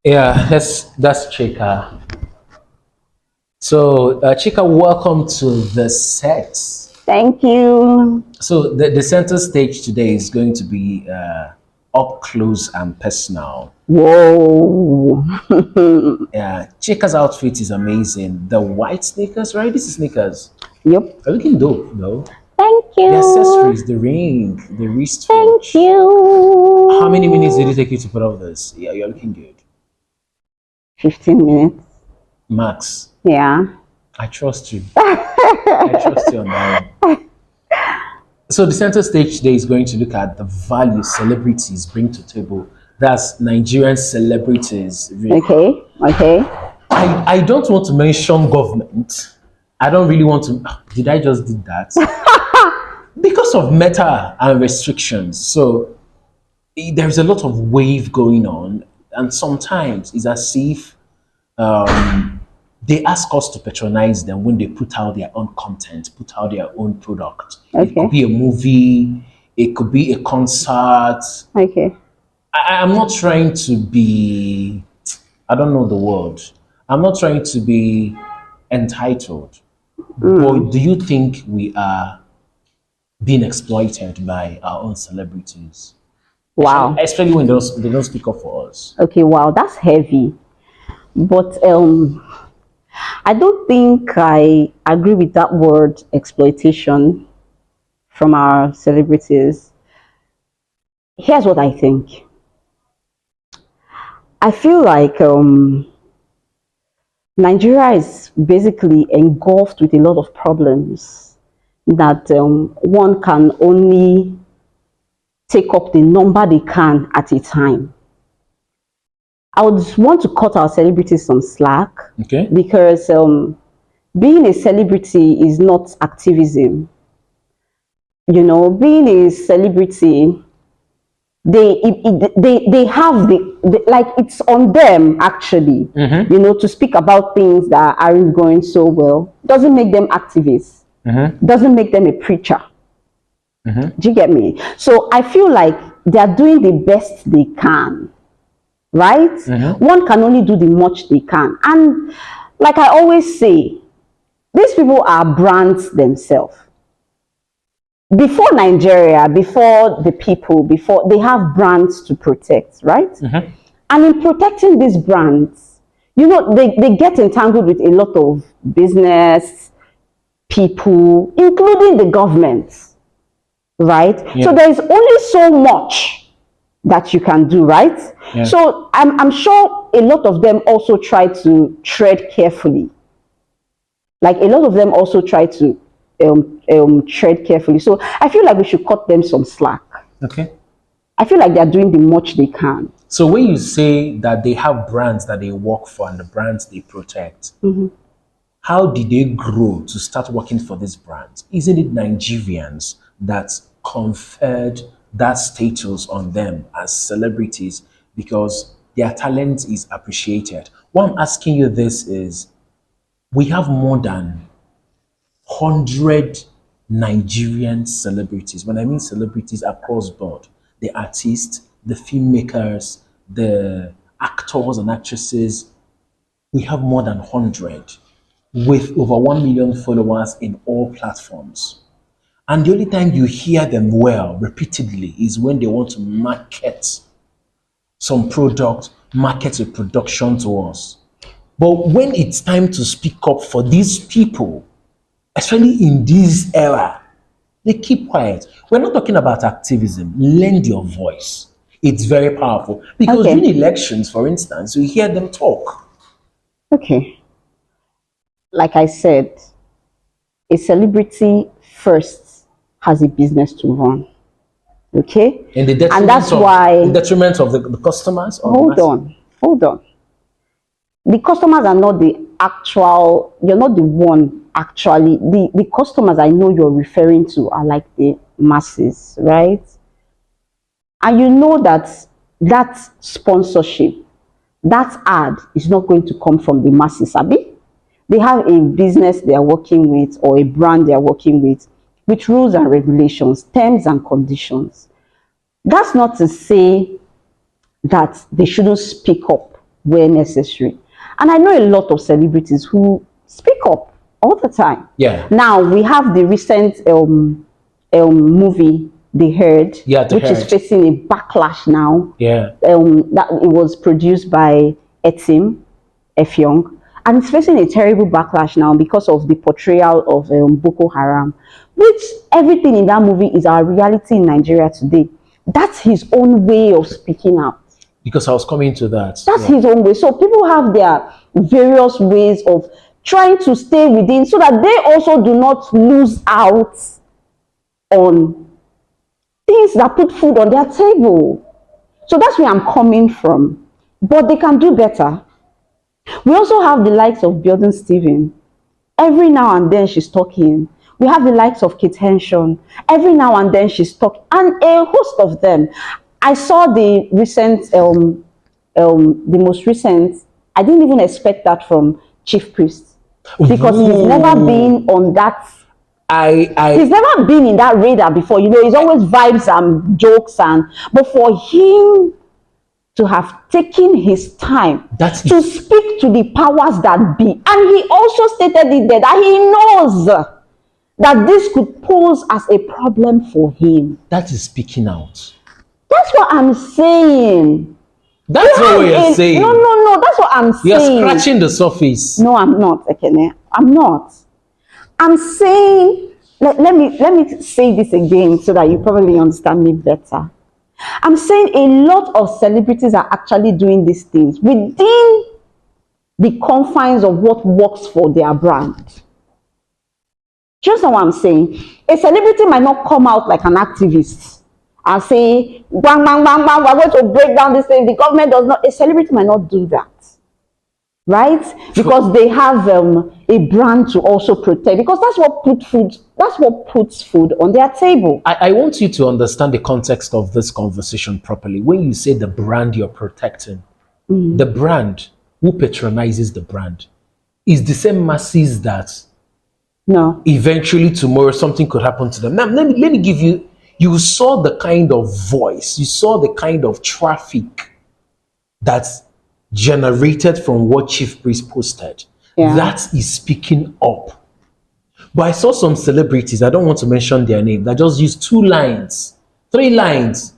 Yeah, that's Chika. So, Chika, welcome to the set. Thank you. So, the center stage today is going to be up close and personal. Whoa. Yeah, Chika's outfit is amazing. The white sneakers, right? This is sneakers. Yep. Are looking dope, though. Thank The you. accessories, the ring, the Thank wristwatch. How many minutes did it you. take you to put off this? Yeah, you're looking good. 15 minutes. Max, Yeah. I trust you. I trust you on that one. So the center stage today is going to look at the value celebrities bring to table. That's Nigerian celebrities. Okay. Okay. I don't want to mention government. I don't really want to. Did I just did that? Because of meta and restrictions. So there's a lot of wave going on, and sometimes it's as if they ask us to patronize them when they put out their own content, put out their own product. It could Okay. be a movie, it could be a concert. Okay. I'm not trying to be, I don't know the word. I'm not trying to be entitled. But do you think we are being exploited by our own celebrities? Especially, Wow. especially when they don't speak up for us. Okay. Wow. That's heavy. But I don't think I agree with that word exploitation from our celebrities. Here's what I think. I feel like Nigeria is basically engulfed with a lot of problems that one can only take up the number they can at a time. I would want to cut our celebrities some slack Okay? because being a celebrity is not activism. You know, being a celebrity, they have like it's on them actually, you know, to speak about things that aren't going so well. Doesn't make them activists, doesn't make them a preacher. Do you get me? So I feel like they're doing the best they can, right? One can only do the much they can. And like I always say, these people are brands themselves. Before Nigeria, before the people, before they have brands to protect, right? And in protecting these brands, you know, they get entangled with a lot of business people, including the government, right? So Yeah. there is only so much that you can do, right? Yeah. So I'm sure a lot of them also try to tread carefully. Like a lot of them also try to tread carefully. So I feel like we should cut them some slack. Okay. I feel like they're doing the much they can. So when you say that they have brands that they work for and the brands they protect, how did they grow to start working for these brands? Isn't it Nigerians that conferred that status on them as celebrities because their talent is appreciated? Why I'm asking you this is we have more than 100 Nigerian celebrities. When I mean celebrities across board, the artists, the filmmakers, the actors and actresses, we have more than 100 with over 1 million followers in all platforms. And the only time you hear them well repeatedly is when they want to market some product, market a production to us. But when it's time to speak up for these people, especially in this era, they keep quiet. We're not talking about activism. Lend your voice. It's very powerful. Because during Okay. elections, for instance, you hear them talk. Okay. Like I said, a celebrity first has a business to run. Okay. In the And detriment that's of why, the customers or the hold masses. on, hold on. The customers are not the actual, you're not the one actually. The customers I know you're referring to are like the masses, right? And you know that that sponsorship, that ad is not going to come from the masses, Abi. They have a business they are working with or a brand they are working with rules and regulations, terms and conditions. That's not to say that they shouldn't speak up. where necessary. And I know a lot of celebrities who speak up all the time. Yeah. Now we have the recent movie, The Herd, Yeah, The which is Herd. facing a backlash now. Yeah. That it was produced by Etim Efyong, and it's facing a terrible backlash now because of the portrayal of Boko Haram, which everything in that movie is our reality in Nigeria today. That's his own way of speaking out. Because I was coming to that. That's his own way. So people have their various ways of trying to stay within so that they also do not lose out on things that put food on their table. So that's where I'm coming from. But they can do better. We also have the likes of Building Steven. Every now and then she's talking. We have the likes of Kate Henshaw. Every now and then she's talking. And a host of them. I saw the recent, the most recent, I didn't even expect that from Chief Priest. Because he's never been on that. He's never been in that radar before. You know, he's always vibes and jokes. But for him to have taken his time to speak to the powers that be. And he also stated it there that he knows that this could pose as a problem for him. That is speaking out. That's what I'm saying. That's not what you're saying. No, that's what I'm saying. You're scratching the surface. No, I'm not, Ekene. I'm not. I'm saying, let me say this again so that you probably understand me better. I'm saying a lot of celebrities are actually doing these things within the confines of what works for their brand. Do you understand what I'm saying? A celebrity might not come out like an activist and say, bang, bang, bang, bang, we're going to break down this thing. The government does not, a celebrity might not do that. Right? Because they have a brand to also protect. Because that's what puts food on their table. I want you to understand the context of this conversation properly. When you say the brand you're protecting, the brand, who patronizes the brand, is the same masses that eventually tomorrow something could happen to them. Now, let me give you, you saw the kind of voice, you saw the kind of traffic that's generated from what Chief Priest posted. Yeah. That is speaking up. But I saw some celebrities, I don't want to mention their name, that just used 2 lines, 3 lines.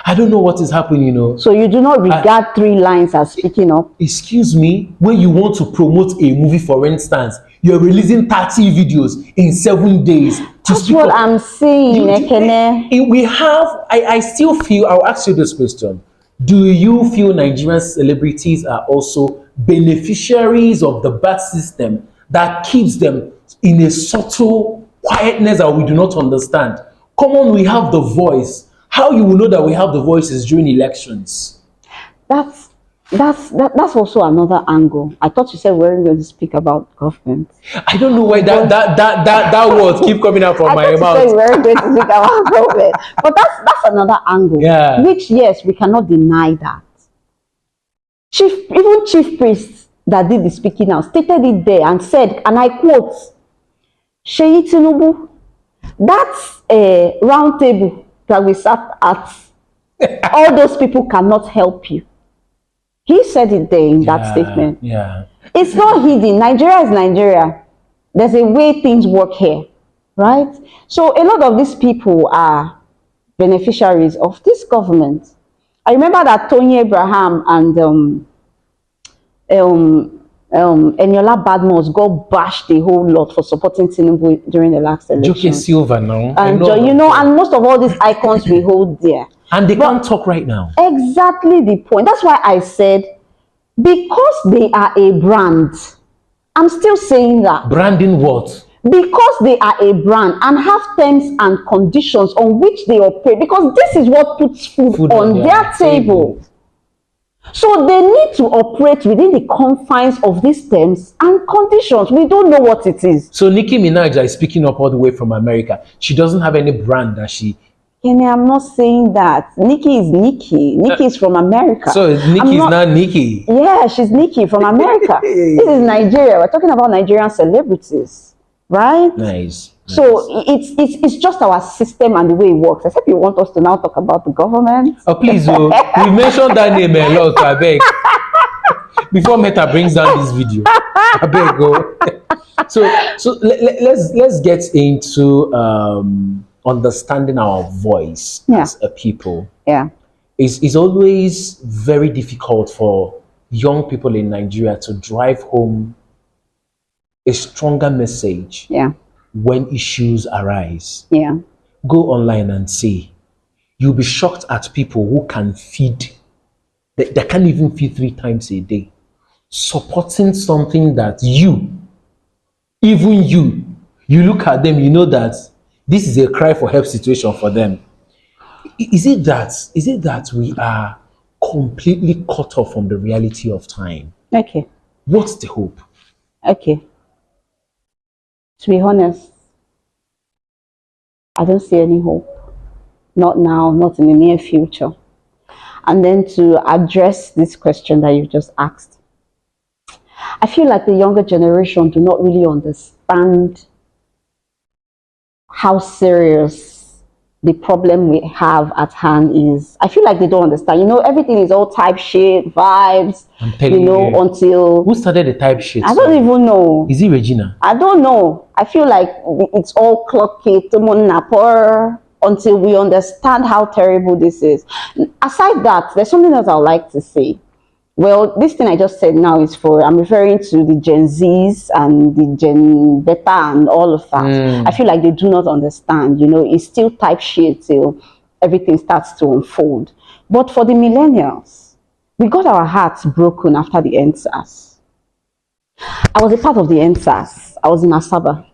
I don't know what is happening, you know. So you do not regard 3 lines as speaking up? Excuse me, when you want to promote a movie, for instance, you're releasing 30 videos in 7 days. That's what I'm saying, Ekene. We have, I still feel, I'll ask you this question. Do you feel Nigerian celebrities are also beneficiaries of the bad system that keeps them in a subtle quietness that we do not understand? Come on, we have the voice. How you will know that we have the voice is during elections? That's also another angle. I thought you said we weren't going to speak about government. I don't know why that words keep coming out from my mouth. I thought you said we weren't going to speak about government. But that's another angle. Yeah. Which, yes, we cannot deny that. Even Chief Priest that did the speaking out stated it there and said, and I quote, Sheyi Tinubu, that's a round table that we sat at. All those people cannot help you. He said it there in that statement. Yeah. It's not hidden. Nigeria is Nigeria. There's a way things work here, right? So a lot of these people are beneficiaries of this government. I remember that Tony Abraham and Eniola Badmus got bashed a whole lot for supporting Tinubu during the last election. Joke Silva now. And and most of all these icons we hold there. And they can't talk right now. Exactly the point. That's why I said, because they are a brand, I'm still saying that. Branding what? Because they are a brand and have terms and conditions on which they operate. Because this is what puts food on their table. So they need to operate within the confines of these terms and conditions. We don't know what it is. So Nicki Minaj is speaking up all the way from America. She doesn't have any brand that she... Kenny, I'm not saying that. Nicki is Nicki. Nicki is from America. So Nicki is not Nicki. Yeah, she's Nicki from America. This is Nigeria. We're talking about Nigerian celebrities, right? Nice. So it's just our system and the way it works. Except you want us to now talk about the government. Oh, please, we mentioned that name a lot, I beg. before Meta brings down this video. I beg go. Let's get into understanding our voice as a people. Yeah. It's always very difficult for young people in Nigeria to drive home a stronger message when issues arise. Yeah. Go online and see. You'll be shocked at people who can feed, they can't even feed 3 times a day, supporting something that even you look at them, you know that this is a cry for help situation for them. Is it that we are completely cut off from the reality of time? Okay. What's the hope? Okay. To be honest, I don't see any hope. Not now, not in the near future. And then to address this question that you just asked, I feel like the younger generation do not really understand how serious the problem we have at hand is. I feel like they don't understand. You know, everything is all type shit, vibes, until... Who started the type shit? I don't even know. Is it Regina? I don't know. I feel like it's all clocky, until we understand how terrible this is. Aside that, there's something else I would like to say. Well, this thing I just said now is I'm referring to the Gen Zs and the Gen Beta and all of that. I feel like they do not understand, you know, it's still type shit till everything starts to unfold. But for the millennials, we got our hearts broken after the NSAS. I was a part of the NSAS. I was in Asaba.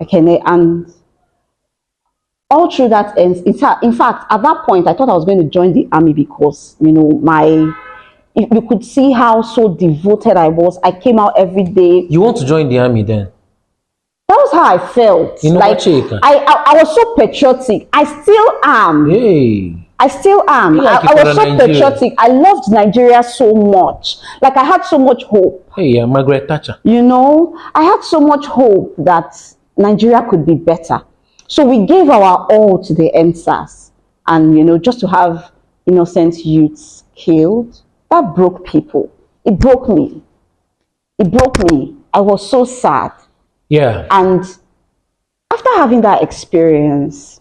Okay, and all through that, in fact, at that point, I thought I was going to join the army because, you know, you could see how so devoted I was. I came out every day. You want to join the army then? That was how I felt. You know, like I was so patriotic. I still am. Hey. I still am. I was so patriotic. I loved Nigeria so much. Like I had so much hope. Hey, Margaret Thatcher. You know, I had so much hope that Nigeria could be better. So we gave our all to the NSAS. And, you know, just to have innocent youths killed, that broke people. It broke me. It broke me. I was so sad. Yeah. And after having that experience,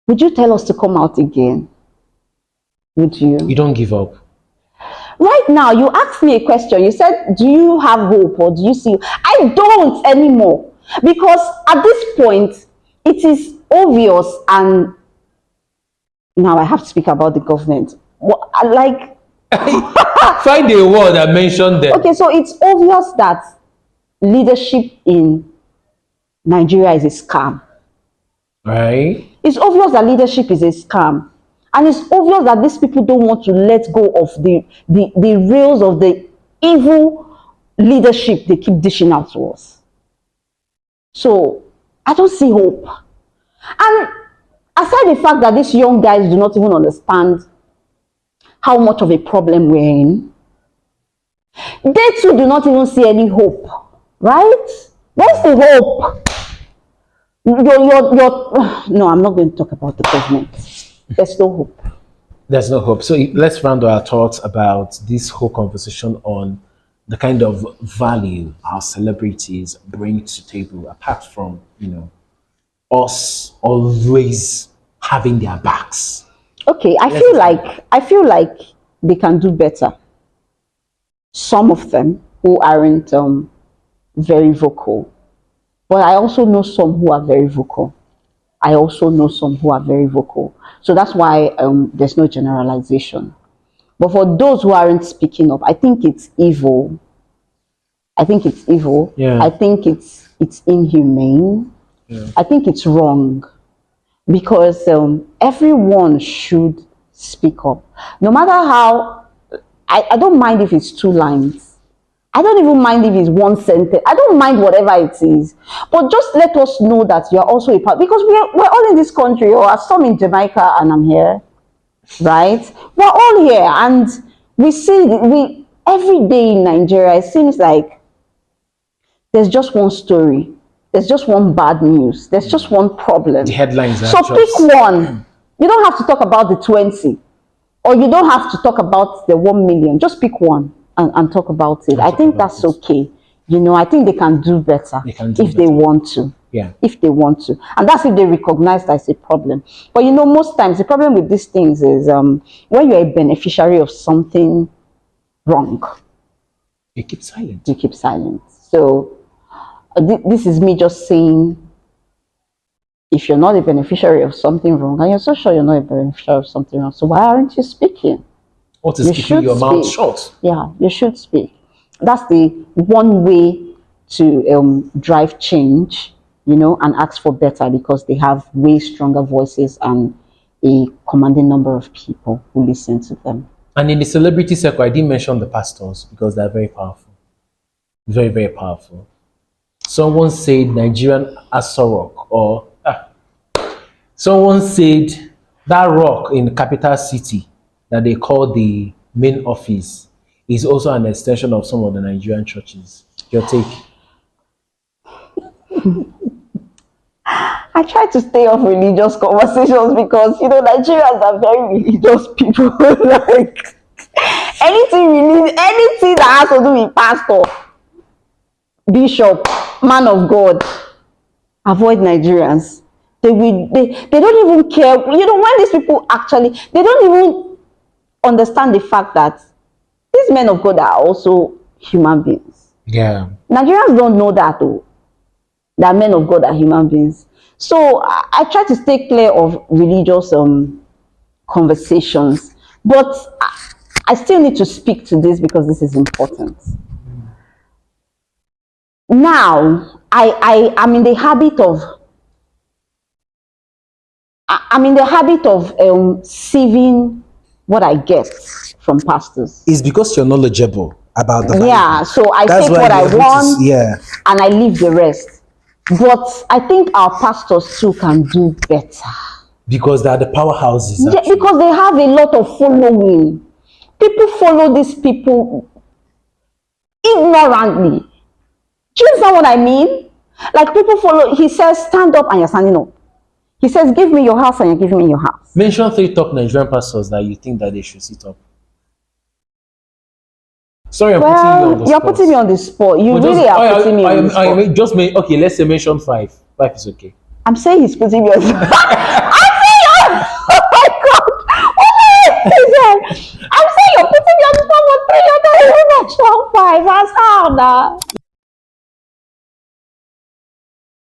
would you tell us to come out again? Would you? You don't give up. Right now, you asked me a question. You said, do you have hope or do you see? I don't anymore. Because at this point, it is obvious, and now I have to speak about the government. Like, find a word that mentioned them. Okay, so it's obvious that leadership in Nigeria is a scam. Right. It's obvious that leadership is a scam. And it's obvious that these people don't want to let go of the rails of the evil leadership they keep dishing out to us. So, I don't see hope. And aside the fact that these young guys do not even understand how much of a problem we're in, they too do not even see any hope, right? What's the hope? No, I'm not going to talk about the government. There's no hope. There's no hope. So let's round our thoughts about this whole conversation on the kind of value our celebrities bring to table, apart from, you know, us always having their backs. Okay, I feel like they can do better. Some of them who aren't very vocal. But I also know some who are very vocal. So that's why there's no generalization. But for those who aren't speaking up, I think it's evil. Yeah. I think it's inhumane. Yeah. I think it's wrong. Because everyone should speak up. No matter how, I don't mind if it's 2 lines. I don't even mind if it's 1 sentence. I don't mind whatever it is. But just let us know that you're also a part. Because we're all in this country, or some in Jamaica and I'm here, right? We're all here, and we see, every day in Nigeria, it seems like there's just one story. There's just one bad news. There's just one problem. The headlines are so pick one. You don't have to talk about the 20. or you don't have to talk about the 1 million. Just pick one and talk about it. I think that's okay. You know, I think they can do better if they want to. Yeah. If they want to. And that's if they recognize that's a problem. But you know, most times the problem with these things is when you're a beneficiary of something wrong, you keep silent. You keep silent. So this is me just saying, if you're not a beneficiary of something wrong, and you're so sure you're not a beneficiary of something wrong, so why aren't you speaking? What is keeping your mouth shut? Yeah, you should speak. That's the one way to drive change, you know, and ask for better, because they have way stronger voices and a commanding number of people who listen to them. And in the celebrity circle, I didn't mention the pastors because they're very powerful. Very, very powerful. Someone said Nigerian Asorok, or someone said that rock in the capital city that they call the main office is also an extension of some of the Nigerian churches. Your take? I try to stay off religious conversations because, you know, Nigerians are very religious people. Like anything that has to do with pastor, bishop, man of God, avoid Nigerians. They don't even care. You know, when these people actually, they don't even understand the fact that these men of God are also human beings. Yeah. Nigerians don't know that though. That men of God are human beings. So I try to stay clear of religious conversations, but I still need to speak to this because this is important. Now, I am in the habit of sieving what I get from pastors. It's because you're knowledgeable about the Bible. Yeah, so I take what I want, and I leave the rest. But I think our pastors too can do better. Because they are the powerhouses. Yeah, because they have a lot of following. People follow these people ignorantly. Do you understand what I mean? Like people follow, he says, stand up and you're standing up. He says, give me your house and you're giving me your house. Mention 3 top Nigerian pastors that you think that they should sit up. Sorry, I'm putting you on the spot. You're putting me on the spot. You really are putting me on the spot. Okay, let's say mention 5. 5 is okay. I'm saying he's putting me on the spot. I'm saying, oh my God. I'm saying you're putting me on the spot for 3. You're not even mention 5. That's how now.